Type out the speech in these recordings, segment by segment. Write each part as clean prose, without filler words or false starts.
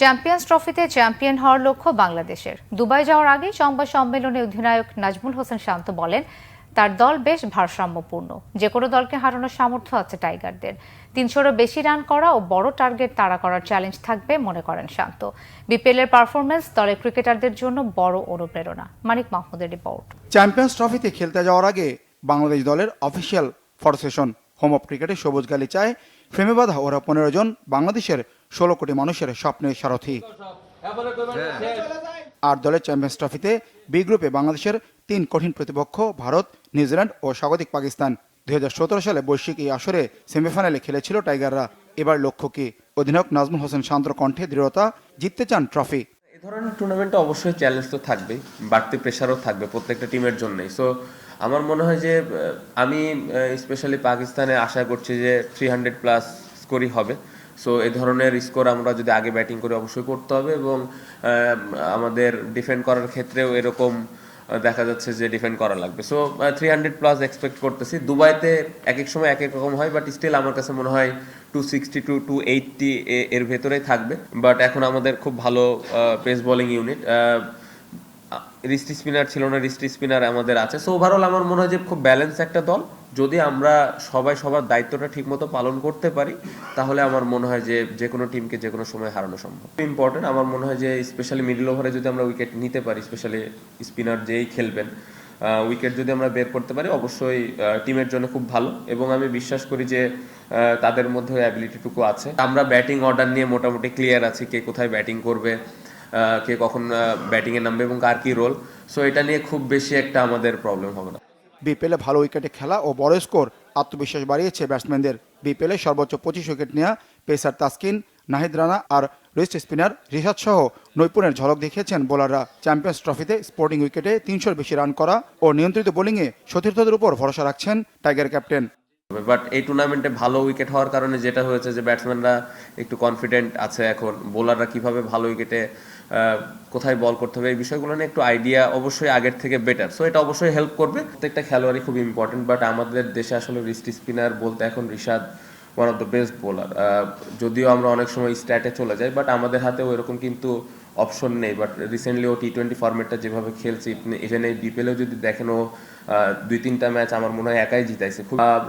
Champions ট্রফিতে champion হওয়ার লক্ষ্য বাংলাদেশের। দুবাই যাওয়ার আগে সংবাদ সম্মেলনে অধিনায়ক নাজমুল হোসেন শান্ত বলেন, তার দল বেশ ভারসাম্যপূর্ণ, যে কোনো দলকে হারানোর সামর্থ্য আছে টাইগারদের। 300-এরও বেশি রান করা ও বড় টার্গেট তাড়া করার চ্যালেঞ্জ থাকবে মনে করেন শান্ত। বিপিএলের পারফরমেন্স দলের ক্রিকেটারদের জন্য বড় অনুপ্রেরণা। মানিক মাহমুদের রিপোর্ট। চ্যাম্পিয়ন্স ট্রফিতে খেলতে যাওয়ার আগে বাংলাদেশ দলের official photo session. Home of ক্রিকেটে সবুজ গালিচায় ফ্রেমে বাঁধা ওরা 15 জন বাংলাদেশের 16 কোটি মানুষের স্বপ্নের সারথি। আর দলের চ্যাম্পিয়ন্স ট্রফিতে বি গ্রুপে বাংলাদেশের 3 কঠিন প্রতিপক্ষ ভারত, নিউজিল্যান্ড ও স্বাগতিক পাকিস্তান। 2017 সালে বৈশ্বিক এই আসরে সেমিফাইনালে খেলেছিল টাইগাররা। এবার লক্ষ্য কি? অধিনায়ক নাজমুল হোসেন শান্তর কণ্ঠে দৃঢ়তা, জিততে চান ট্রফি। এই ধরনের টুর্নামেন্টে অবশ্যই চ্যালেঞ্জ তো থাকবেই, বাড়তি প্রেশারও থাকবে প্রত্যেকটা টিমের জন্যই। সো আমার মনে হয় যে আমি স্পেশালি পাকিস্তানে আশা করছি যে 300+ স্কোরই হবে। সো এই ধরনের স্কোর আমরা যদি আগে ব্যাটিং করে অবশ্যই করতে হবে, এবং আমাদের ডিফেন্ড করার ক্ষেত্রেও এরকম দেখা যাচ্ছে যে ডিফেন্ড করা লাগবে। সো 300+ এক্সপেক্ট করতেছি। দুবাইতে এক এক সময় এক এক রকম হয়, বাট স্টিল আমার কাছে মনে হয় 260 to 280 এর ভেতরেই থাকবে। বাট এখন আমাদের খুব ভালো পেস বোলিং ইউনিট, রিস্টি স্পিনার ছিল না, রিস্টি স্পিনার আমাদের আছে। সো ওভারঅল আমার মনে হয় যে খুব ব্যালেন্স একটা দল। যদি আমরা সবাই সবার দায়িত্বটা ঠিকমতো পালন করতে পারি, তাহলে আমার মনে হয় যে যে কোনো টিমকে যে কোনো সময় হারানো সম্ভব। ইম্পর্টেন্ট আমার মনে হয় যে স্পেশালি মিডল ওভারে যদি আমরা উইকেট নিতে পারি, স্পেশালি স্পিনার যেই খেলবেন, উইকেট যদি আমরা বের করতে পারি, অবশ্যই টিমের জন্য খুব ভালো। এবং আমি বিশ্বাস করি যে তাদের মধ্যে অ্যাবিলিটিটুকু আছে। আমরা ব্যাটিং অর্ডার নিয়ে মোটামুটি ক্লিয়ার আছি, কে কোথায় ব্যাটিং করবে, কে কখন ব্যাটিংয়ে নামবে এবং কার কী রোল। সো এটা নিয়ে খুব বেশি একটা আমাদের প্রবলেম হবে না। বিপিএলে ভালো উইকেটে খেলা ও বড় স্কোর আত্মবিশ্বাস বাড়িয়েছে ব্যাটসম্যানদের। বিপিএলে সর্বোচ্চ 25 উইকেট নেওয়া পেসার তাসকিন, নাহিদ রানা আর রিস্ট স্পিনার রিশাদ সহ নৈপুণ্যের ঝলক দেখিয়েছেন বোলাররা। চ্যাম্পিয়ন্স ট্রফিতে স্পোর্টিং উইকেটে 300-এর বেশি রান করা ও নিয়ন্ত্রিত বোলিংয়ে সতীর্থদের উপর ভরসা রাখছেন টাইগার ক্যাপ্টেন। বাট এই টুর্নামেন্টে ভালো উইকেট হওয়ার কারণে যেটা হয়েছে যে ব্যাটসম্যানরা একটু কনফিডেন্ট আছে এখন। বোলাররা কিভাবে ভালো উইকেটে কোথায় বল করতে হবে, এই বিষয়গুলো নিয়ে একটু আইডিয়া অবশ্যই আগের থেকে বেটার। সো এটা অবশ্যই হেল্প করবে। প্রত্যেকটা খেলোয়াড়ই খুব ইম্পর্টেন্ট, বাট আমাদের দেশে আসলে রিস্ট স্পিনার বলতে এখন Rishad one of the best bowler. যদিও আমরা অনেক সময় স্ট্যাটে চলে যাই, বাট আমাদের হাতেও এরকম কিন্তু অপশন নেই। বাট রিসেন্টলি ও T20 ফরম্যাটটা যেভাবে খেলছে, ইভেন এই বিপিএলেও যদি দেখেন, ও 2-3টা ম্যাচ আমার মনে হয় একাই জিতাইছে।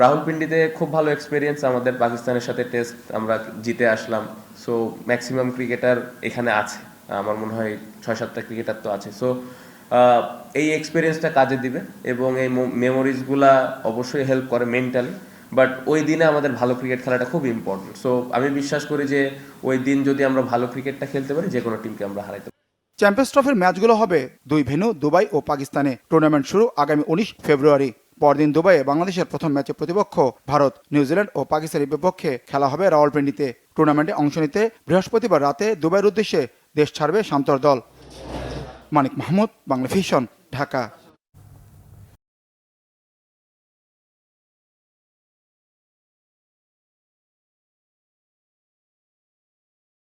রাহুলপিন্ডিতে খুব ভালো এক্সপিরিয়েন্স। আমাদের পাকিস্তানের সাথে টেস্ট আমরা জিতে আসলাম। সো ম্যাক্সিমাম ক্রিকেটার এখানে আছে, আমার মনে হয় 6-7টা ক্রিকেটার তো আছে। সো এই এক্সপিরিয়েন্সটা কাজে দিবে এবং এই মেমোরিজগুলা অবশ্যই হেল্প করে মেন্টালি। বাট ওই দিনে আমাদের ভালো ক্রিকেট খেলাটা খুব ইম্পর্টেন্ট। সো আমি বিশ্বাস করি যে ওই দিন যদি আমরা ভালো ক্রিকেটটা খেলতে পারি, যে কোনো টিমকে আমরা হারাইতে পারি। চ্যাম্পিয়ন্স ট্রফির ম্যাচগুলো হবে 2 ভেন্যু, দুবাই ও পাকিস্তানে। টুর্নামেন্ট শুরু আগামী 19 ফেব্রুয়ারি। পরদিন দুবাইয়ে বাংলাদেশের প্রথম ম্যাচে প্রতিপক্ষ ভারত, নিউজিল্যান্ড ও পাকিস্তানের বিপক্ষে খেলা হবে রাওয়ালপিন্ডিতে। টুর্নামেন্টে অংশ নিতে বৃহস্পতিবার রাতে দুবাইয়ের উদ্দেশ্যে দেশ ছাড়বে শান্তর দল। মানিক মাহমুদ, বাংলা ভিশন, ঢাকা।